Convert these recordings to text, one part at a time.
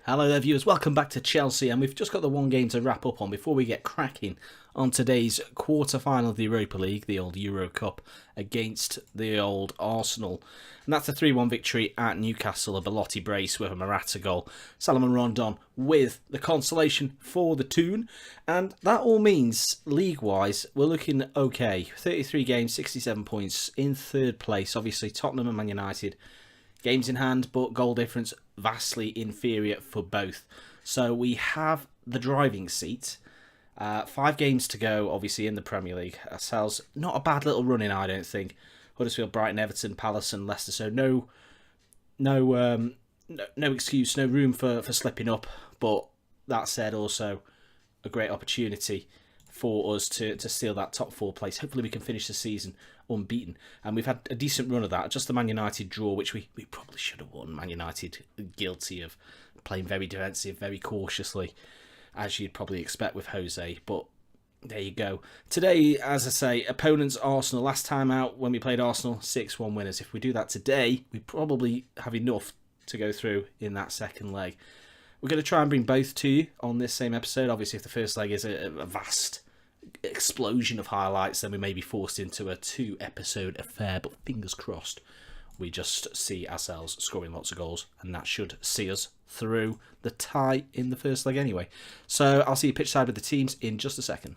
Hello there viewers, welcome back to Chelsea, and we've just got the one game to wrap up on before we get cracking on today's quarter-final of the Europa League, the old Euro Cup, against the old Arsenal. And that's a 3-1 victory at Newcastle, a Belotti brace with a Morata goal. Salomon Rondon with the consolation for the Toon, and that all means, league-wise, we're looking okay. 33 games, 67 points, in third place. Obviously, Tottenham and Man United games in hand, but goal difference vastly inferior for both. So we have the driving seat. 5 games to go, obviously, in the Premier League. Ourselves, not a bad little run in, I don't think. Huddersfield, Brighton, Everton, Palace and Leicester. So no excuse, no room for slipping up. But that said, also a great opportunity for us to steal that top 4 place. Hopefully we can finish the season unbeaten. And we've had a decent run of that. Just the Man United draw, which we probably should have won. Man United guilty of playing very defensive, very cautiously, as you'd probably expect with Jose. But there you go. Today, as I say, opponents Arsenal. Last time out when we played Arsenal, 6-1 winners. If we do that today, we probably have enough to go through in that second leg. We're going to try and bring both to you on this same episode. Obviously, if the first leg is a vast explosion of highlights, then we may be forced into a 2-episode affair, but fingers crossed we just see ourselves scoring lots of goals, and that should see us through the tie in the first leg anyway. So I'll see you pitch side with the teams in just a second.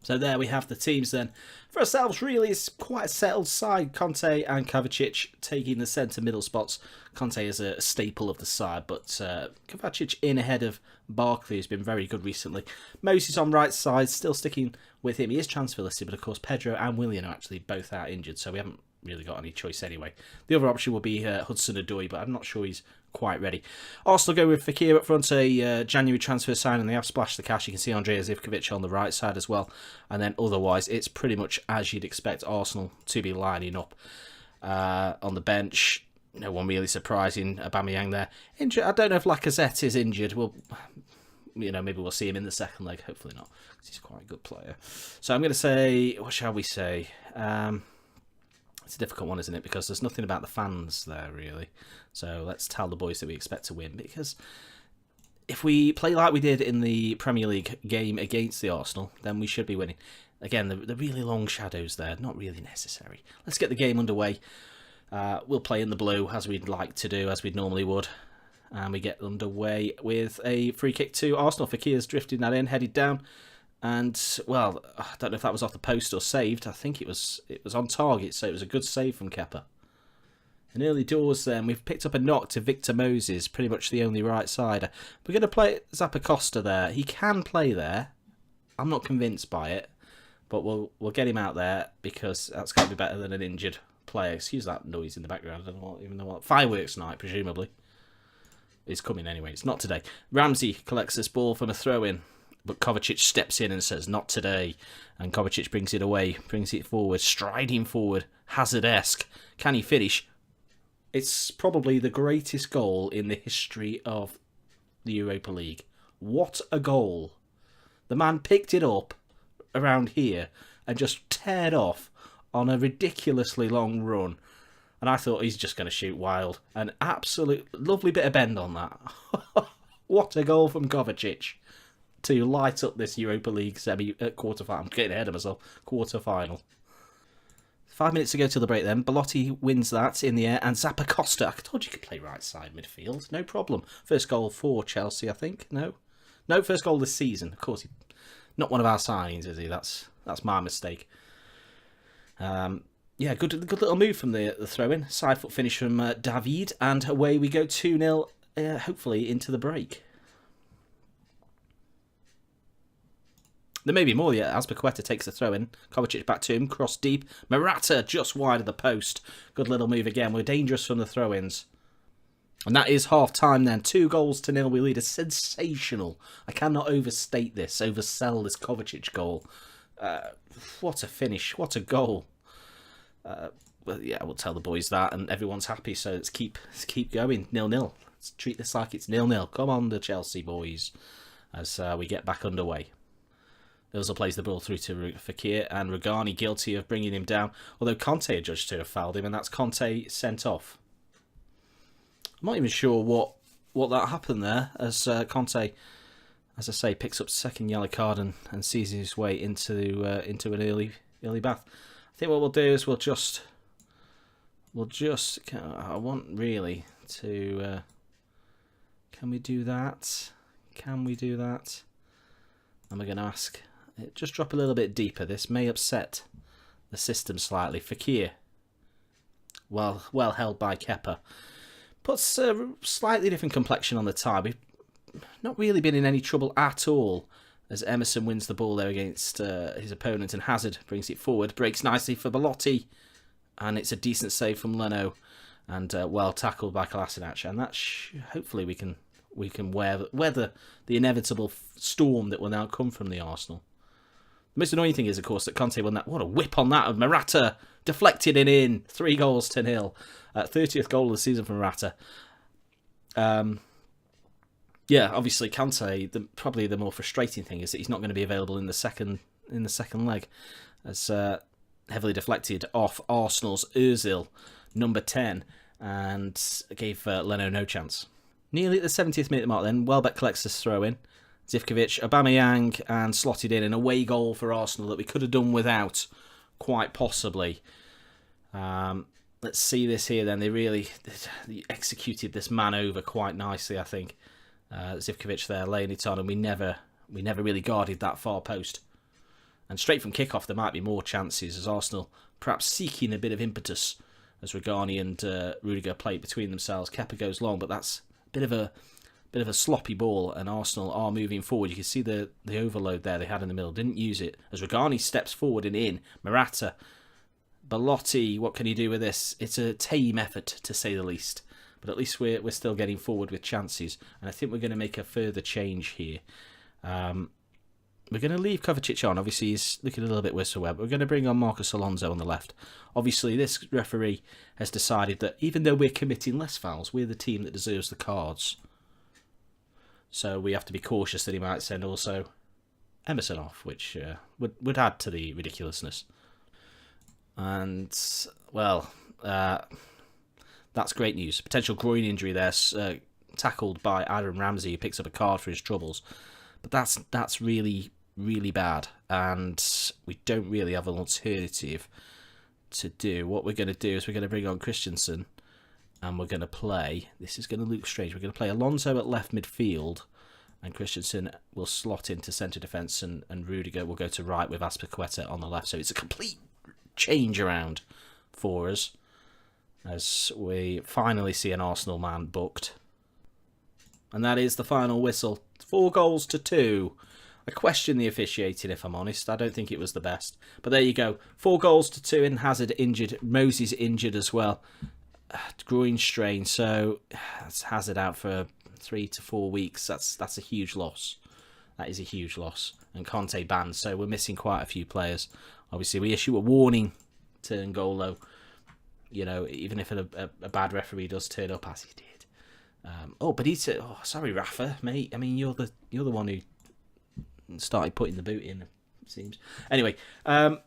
So there we have the teams then. For ourselves, really, it's quite a settled side. Conte and Kovacic taking the centre-middle spots. Conte is a staple of the side, but Kovacic in ahead of Barkley has been very good recently. Moses on right side, still sticking with him. He is transfer listed, but of course Pedro and Willian are actually both out injured, so we haven't really got any choice anyway. The other option will be Hudson-Odoi, but I'm not sure he's quite ready. Arsenal go with Fekir up front, a January transfer signing. They have splashed the cash. You can see Andrea Zivkovic on the right side as well. And then otherwise, it's pretty much as you'd expect Arsenal to be lining up. On the bench, no one really surprising. Aubameyang there. Injured. I don't know if Lacazette is injured. Maybe we'll see him in the second leg. Hopefully not, because he's quite a good player. So I'm going to say, what shall we say? It's a difficult one, isn't it? Because there's nothing about the fans there, really. So let's tell the boys that we expect to win. Because if we play like we did in the Premier League game against the Arsenal, then we should be winning. Again, the really long shadows there, not really necessary. Let's get the game underway. We'll play in the blue, as we'd like to do, as we normally would. And we get underway with a free kick to Arsenal. Fekir's drifting that in, headed down. And, well, I don't know if that was off the post or saved. I think it was on target, so it was a good save from Kepa. In early doors then, we've picked up a knock to Victor Moses, pretty much the only right sider. We're going to play Zappacosta there. He can play there. I'm not convinced by it, but we'll get him out there because that's got to be better than an injured player. Excuse that noise in the background. I don't even know what. Fireworks night, presumably. It's coming anyway. It's not today. Ramsey collects this ball from a throw-in. But Kovacic steps in and says, not today. And Kovacic brings it away, brings it forward, striding forward, Hazard-esque. Can he finish? It's probably the greatest goal in the history of the Europa League. What a goal. The man picked it up around here and just teared off on a ridiculously long run. And I thought he's just going to shoot wild. An absolute lovely bit of bend on that. What a goal from Kovacic to light up this Europa League quarter-final. I'm getting ahead of myself. Quarter-final. 5 minutes to go till the break then. Belotti wins that in the air. And Zappacosta. I told you could play right side midfield. No problem. First goal for Chelsea, I think. No, first goal this season. Of course, not one of our signings, is he? That's my mistake. Yeah, good little move from the throw-in. Side foot finish from David. And away we go 2-0, hopefully, into the break. There may be more yet. Azpilicueta takes the throw in. Kovacic back to him. Cross deep. Morata just wide of the post. Good little move again. We're dangerous from the throw-ins. And that is half-time then. 2-0 we lead. A sensational. I cannot overstate this. Oversell this Kovacic goal. What a finish. What a goal. Well, yeah, we'll tell the boys that. And everyone's happy. So let's keep going. 0-0. Let's treat this like it's 0-0. Come on, the Chelsea boys. As we get back underway. Ozil plays the ball through to Fekir, and Rugani guilty of bringing him down, although Conte adjudged to have fouled him, and that's Conte sent off. I'm not even sure what what that happened there as Conte, as I say, picks up second yellow card and sees his way into an early bath. I think what we'll do is we'll just I want really to can we do that? And we're going to ask, just drop a little bit deeper. This may upset the system slightly. Fekir, well held by Kepa. Puts a slightly different complexion on the tie. We've not really been in any trouble at all as Emerson wins the ball there against his opponent, and Hazard brings it forward. Breaks nicely for Belotti, and it's a decent save from Leno, and well tackled by Kolasinac. And that hopefully we can weather the inevitable storm that will now come from the Arsenal. The most annoying thing is, of course, that Conte won that. What a whip on that of Morata. Deflected it in. 3-0. 30th goal of the season from Morata. Yeah, obviously Conte, probably the more frustrating thing is that he's not going to be available in the second leg. As heavily deflected off Arsenal's Ozil, number 10, and gave Leno no chance. Nearly at the 70th minute mark then, Welbeck collects this throw in. Zivkovic, Aubameyang, and slotted in an away goal for Arsenal that we could have done without, quite possibly. Let's see this here then. They executed this man over quite nicely, I think. Zivkovic there laying it on, and we never really guarded that far post. And straight from kickoff, there might be more chances as Arsenal perhaps seeking a bit of impetus as Regani and Rudiger play between themselves. Kepa goes long, but that's a bit of a sloppy ball, and Arsenal are moving forward. You can see the overload there they had in the middle. Didn't use it as Regani steps forward and in. Morata, Belotti, what can he do with this? It's a tame effort, to say the least. But at least we're still getting forward with chances. And I think we're going to make a further change here. We're going to leave Kovacic on. Obviously, he's looking a little bit worse for wear. But we're going to bring on Marcos Alonso on the left. Obviously, this referee has decided that even though we're committing less fouls, we're the team that deserves the cards. So we have to be cautious that he might send also Emerson off, which would add to the ridiculousness. And, well, that's great news. Potential groin injury there, tackled by Aaron Ramsey, who picks up a card for his troubles. But that's really, really bad, and we don't really have an alternative to do. What we're going to do is we're going to bring on Christensen, and we're going to play. This is going to look strange. We're going to play Alonso at left midfield, and Christensen will slot into centre defence, and Rudiger will go to right with Azpilicueta on the left. So it's a complete change around for us as we finally see an Arsenal man booked. And that is the final whistle. 4-2. I question the officiating, if I'm honest. I don't think it was the best. But there you go. 4-2, and Hazard injured. Moses injured as well. Groin strain. So that's Hazard out for 3 to 4 weeks. That's a huge loss. That is a huge loss. And Conte banned. So we're missing quite a few players. Obviously, we issue a warning to N'Golo. You know, even if a bad referee does turn up, as he did. But he said, "Oh, sorry, Rafa, mate. I mean, you're the one who started putting the boot in, it seems." Anyway, I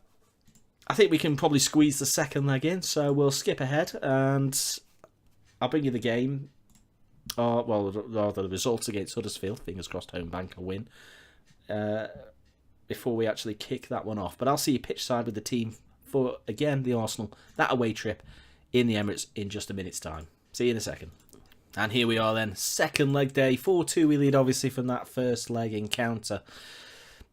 think we can probably squeeze the second leg in, so we'll skip ahead and I'll bring you the game. Rather the results against Huddersfield. Fingers crossed, home bank will win. Before we actually kick that one off, but I'll see you pitch side with the team for again the Arsenal that away trip in the Emirates in just a minute's time. See you in a second. And here we are then, second leg day, 4-2 we lead obviously from that first leg encounter.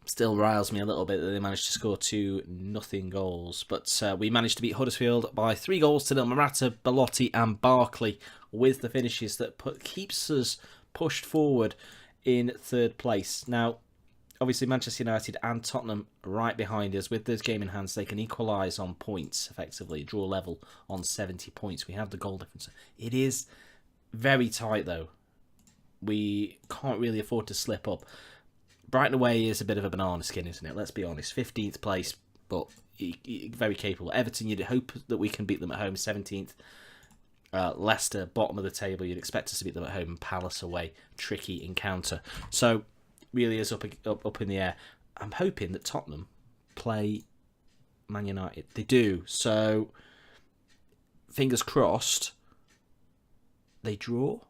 Still riles me a little bit that they managed to score 2-0 goals. But we managed to beat Huddersfield by 3-0. Morata, Belotti and Barkley with the finishes that keeps us pushed forward in third place. Now, obviously Manchester United and Tottenham right behind us. With this game in hand, they can equalise on points effectively, draw level on 70 points. We have the goal difference. It is very tight though. We can't really afford to slip up. Brighton away is a bit of a banana skin, isn't it? Let's be honest. 15th place, but very capable. Everton, you'd hope that we can beat them at home. 17th. Leicester, bottom of the table. You'd expect us to beat them at home. Palace away, tricky encounter. So really is up in the air. I'm hoping that Tottenham play Man United. They do. So fingers crossed. They draw.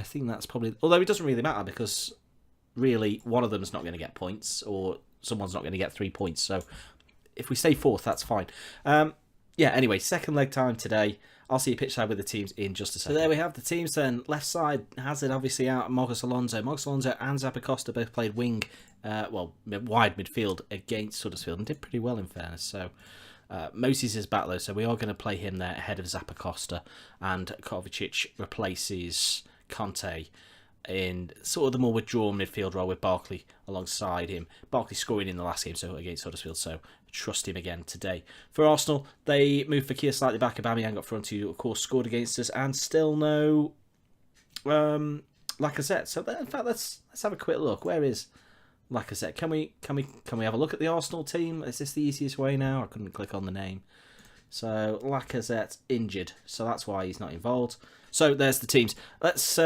I think that's probably... Although it doesn't really matter because really one of them's not going to get points or someone's not going to get 3 points. So if we stay fourth, that's fine. Yeah, anyway, second leg time today. I'll see you pitch side with the teams in just a second. So there we have the teams then. Left side, Hazard obviously out, Marcos Alonso. Marcos Alonso and Zappacosta both played wing, wide midfield against Huddersfield and did pretty well in fairness. So Moses is back though, so we are going to play him there ahead of Zappacosta, and Kovacic replaces Conte in sort of the more withdrawn midfield role with Barkley alongside him. Barkley scoring in the last game, so against Huddersfield, so trust him again today. For Arsenal, they moved Fekir slightly back. Aubameyang up front, who of course scored against us, and still no Lacazette. So in fact, let's have a quick look. Where is Lacazette? Can we have a look at the Arsenal team? Is this the easiest way now? I couldn't click on the name. So Lacazette injured, so that's why he's not involved. So there's the teams. Let's.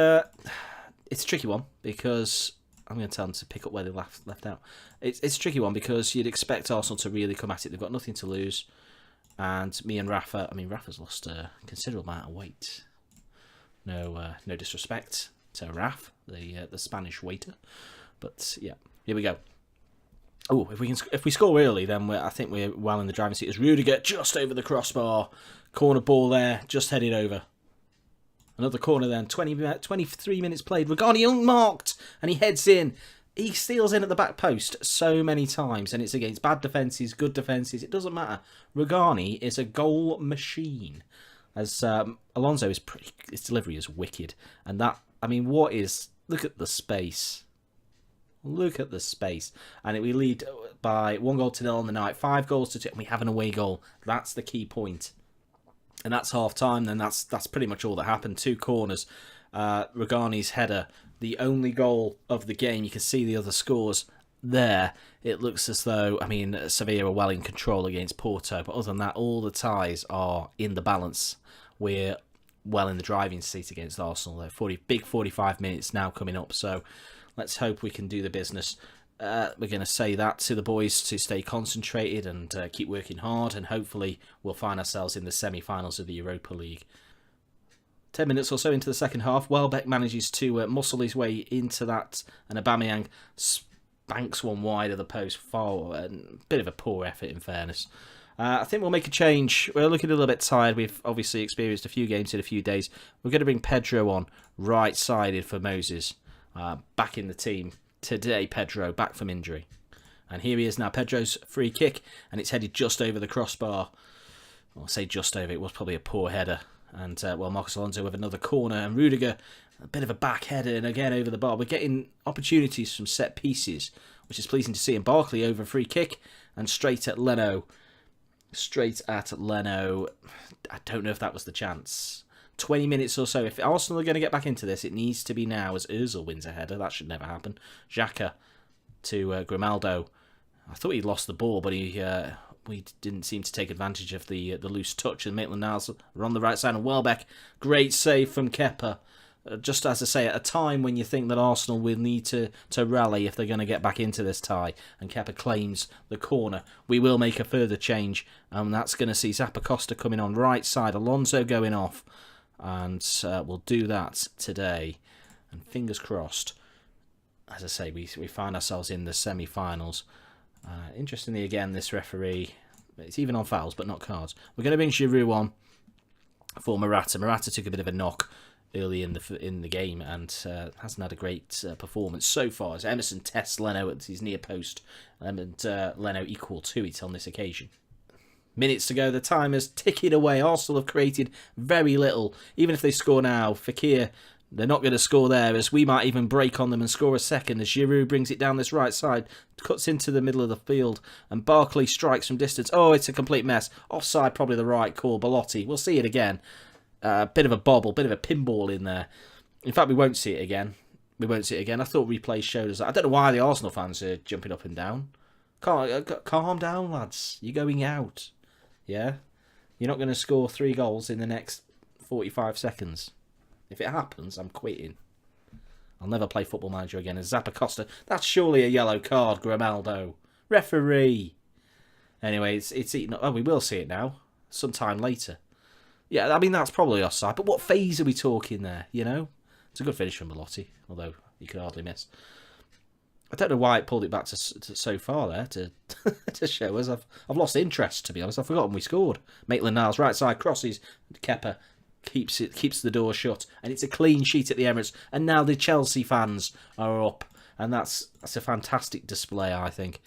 It's a tricky one because I'm going to tell them to pick up where they left out. It's a tricky one because you'd expect Arsenal to really come at it. They've got nothing to lose. And me and Rafa, I mean, Rafa's lost a considerable amount of weight. No disrespect to Raf, the Spanish waiter. But yeah, here we go. Oh, if we score early, then I think we're well in the driving seat. As Rudiger just over the crossbar. Corner ball there, just headed over. Another corner then, 23 minutes played. Regani unmarked, and he heads in. He steals in at the back post so many times, and it's against bad defences, good defences. It doesn't matter. Regani is a goal machine. As Alonso is his delivery is wicked. And that, I mean, look at the space. Look at the space. And we lead by 1-0 on the night, 5 goals to 2, and we have an away goal. That's the key point. And that's half time, then that's pretty much all that happened. 2 corners. Regani's header, the only goal of the game. You can see the other scores there. It looks as though, I mean, Sevilla are well in control against Porto, but other than that, all the ties are in the balance. We're well in the driving seat against Arsenal. Big 45 minutes now coming up, so let's hope we can do the business. We're going to say that to the boys to stay concentrated and keep working hard, and hopefully we'll find ourselves in the semi-finals of the Europa League. 10 minutes or so into the second half, Welbeck manages to muscle his way into that, and Aubameyang spanks one wide of the post. A bit of a poor effort in fairness. I think we'll make a change. We're looking a little bit tired. We've obviously experienced a few games in a few days. We're going to bring Pedro on right-sided for Moses. Back in the team. Today, Pedro, back from injury. And here he is now, Pedro's free kick, and it's headed just over the crossbar. I'll say just over, it was probably a poor header. And, Marcos Alonso with another corner, and Rudiger, a bit of a back header, and again over the bar. We're getting opportunities from set pieces, which is pleasing to see. And Barkley over a free kick, and straight at Leno. I don't know if that was the chance. 20 minutes or so. If Arsenal are going to get back into this, it needs to be now, as Ozil wins a header. That should never happen. Xhaka to Grimaldo. I thought he'd lost the ball, but we didn't seem to take advantage of the loose touch. And Maitland-Niles are on the right side. And Welbeck, great save from Kepa. Just as I say, at a time when you think that Arsenal will need to rally if they're going to get back into this tie, and Kepa claims the corner, we will make a further change. And that's going to see Zappacosta coming on right side, Alonso going off. And we'll do that today. And fingers crossed, as I say, we find ourselves in the semi-finals. Interestingly, again, this referee, it's even on fouls, but not cards. We're going to bring Giroud on for Morata. Morata took a bit of a knock early in the game and hasn't had a great performance so far. As Emerson tests Leno at his near post, and Leno equal to it on this occasion. Minutes to go, the time is ticking away. Arsenal have created very little. Even if they score now, Fekir, they're not going to score there, as we might even break on them and score a second, as Giroud brings it down this right side, cuts into the middle of the field, and Barkley strikes from distance. Oh, it's a complete mess. Offside, probably the right call. Belotti, we'll see it again. Bit of a bobble, bit of a pinball in there. In fact, we won't see it again. I thought replay showed us that. I don't know why the Arsenal fans are jumping up and down. Calm down, lads. You're going out. Yeah? You're not going to score 3 goals in the next 45 seconds. If it happens, I'm quitting. I'll never play Football Manager again. As Zappacosta, that's surely a yellow card, Grimaldo. Referee. Anyway, it's eaten up. Oh, we will see it now. Sometime later. Yeah, I mean, that's probably offside. But what phase are we talking there, you know? It's a good finish from Belotti, although he could hardly miss. I don't know why it pulled it back to so far there to to show us. I've lost interest, to be honest. I've forgotten we scored. Maitland-Niles right side crosses. Kepa keeps the door shut, and it's a clean sheet at the Emirates. And now the Chelsea fans are up, and that's a fantastic display, I think,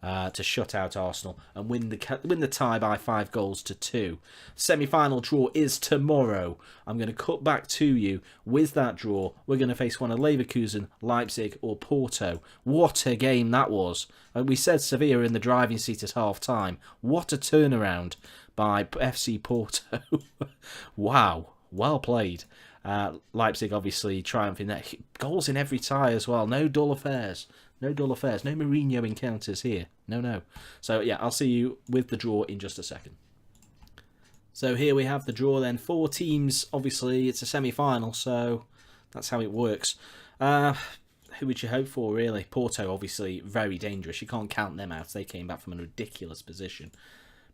to shut out Arsenal and win the tie by 5-2. Semi-final draw is tomorrow. I'm going to cut back to you with that draw. We're going to face one of Leverkusen, Leipzig or Porto. What a game that was. We said Sevilla in the driving seat at half-time. What a turnaround by FC Porto. Wow, well played. Leipzig obviously triumphing there. Goals in every tie as well. No dull affairs. No Mourinho encounters here. No. So, yeah, I'll see you with the draw in just a second. So here we have the draw then. 4 teams. Obviously, it's a semi-final, so that's how it works. Who would you hope for, really? Porto, obviously, very dangerous. You can't count them out. They came back from a ridiculous position.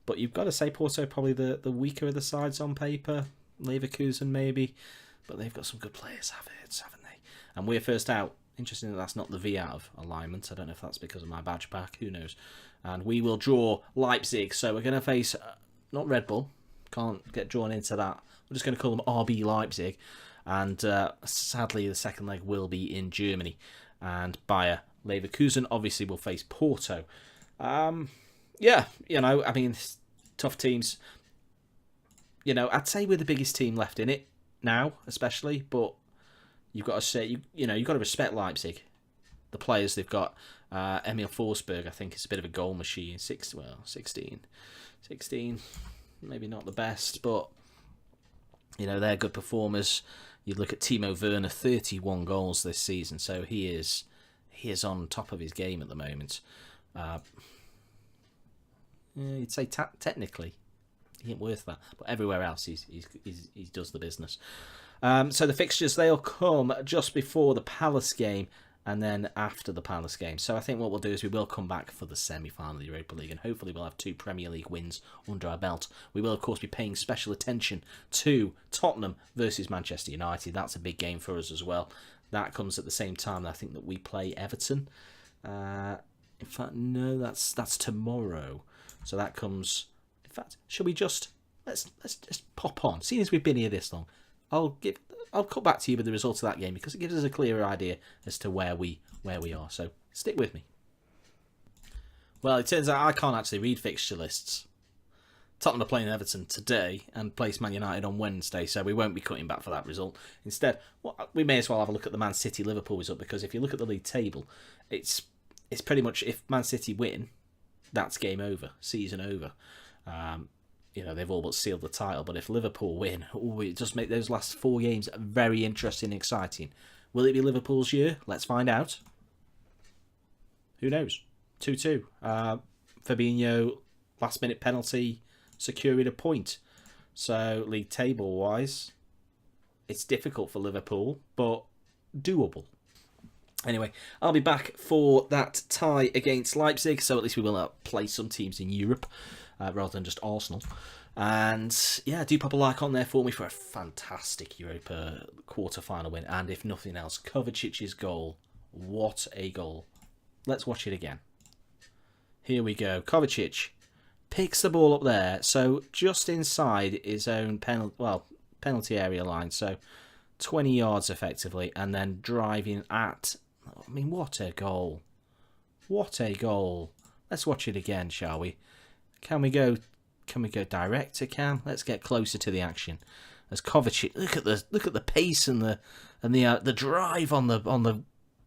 But you've got to say Porto probably the weaker of the sides on paper. Leverkusen, maybe. But they've got some good players, haven't they? And we're first out. Interesting that that's not the V out of alignment. I don't know if that's because of my badge pack. Who knows? And we will draw Leipzig. So we're going to face, not Red Bull. Can't get drawn into that. We're just going to call them RB Leipzig. And sadly, the second leg will be in Germany. And Bayer Leverkusen obviously will face Porto. Yeah, I mean, tough teams. I'd say we're the biggest team left in it now, especially. But you've got to say, you've got to respect Leipzig. The players they've got. Emil Forsberg, I think, is a bit of a goal machine. 16. Maybe not the best, but they're good performers. You look at Timo Werner, 31 goals this season, so he is on top of his game at the moment. You'd say technically he ain't worth that, but everywhere else he does the business. So the fixtures, they'll come just before the Palace game and then after the Palace game. So I think what we'll do is we will come back for the semi-final of the Europa League, and hopefully we'll have 2 Premier League wins under our belt. We will, of course, be paying special attention to Tottenham versus Manchester United. That's a big game for us as well. That comes at the same time, I think, that we play Everton. In fact, no, that's tomorrow. So that comes... In fact, shall we just... Let's just pop on. Seeing as we've been here this long, I'll cut back to you with the results of that game because it gives us a clearer idea as to where we are. So stick with me. Well, it turns out I can't actually read fixture lists. Tottenham are playing Everton today and plays Man United on Wednesday, so we won't be cutting back for that result. Instead, we may as well have a look at the Man City-Liverpool result, because if you look at the league table, it's pretty much if Man City win, that's game over, season over. They've all but sealed the title, but if Liverpool win, it just make those last 4 games very interesting and exciting. Will it be Liverpool's year? Let's find out. Who knows? 2-2. Fabinho, last-minute penalty, securing a point. So, league table-wise, it's difficult for Liverpool, but doable. Anyway, I'll be back for that tie against Leipzig, so at least we will play some teams in Europe. Rather than just Arsenal. And yeah, do pop a like on there for me for a fantastic Europa quarter-final win. And if nothing else, Kovacic's goal. What a goal. Let's watch it again. Here we go. Kovacic picks the ball up there. So just inside his own penalty area line. So 20 yards effectively. And then driving at... I mean, what a goal. What a goal. Let's watch it again, shall we? Can we go direct to Cam? Let's get closer to the action. As Kovacic, look at the pace and the drive on the.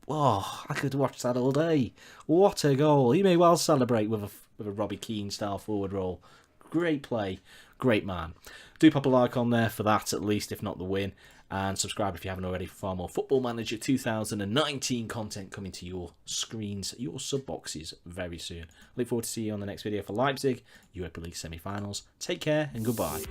Oh, I could watch that all day. What a goal! He may well celebrate with a Robbie Keane style forward roll. Great play, great man. Do pop a like on there for that at least, if not the win. And subscribe if you haven't already for far more Football Manager 2019 content coming to your screens, your sub boxes very soon. Look forward to seeing you on the next video for Leipzig, Europa League semi-finals. Take care and goodbye.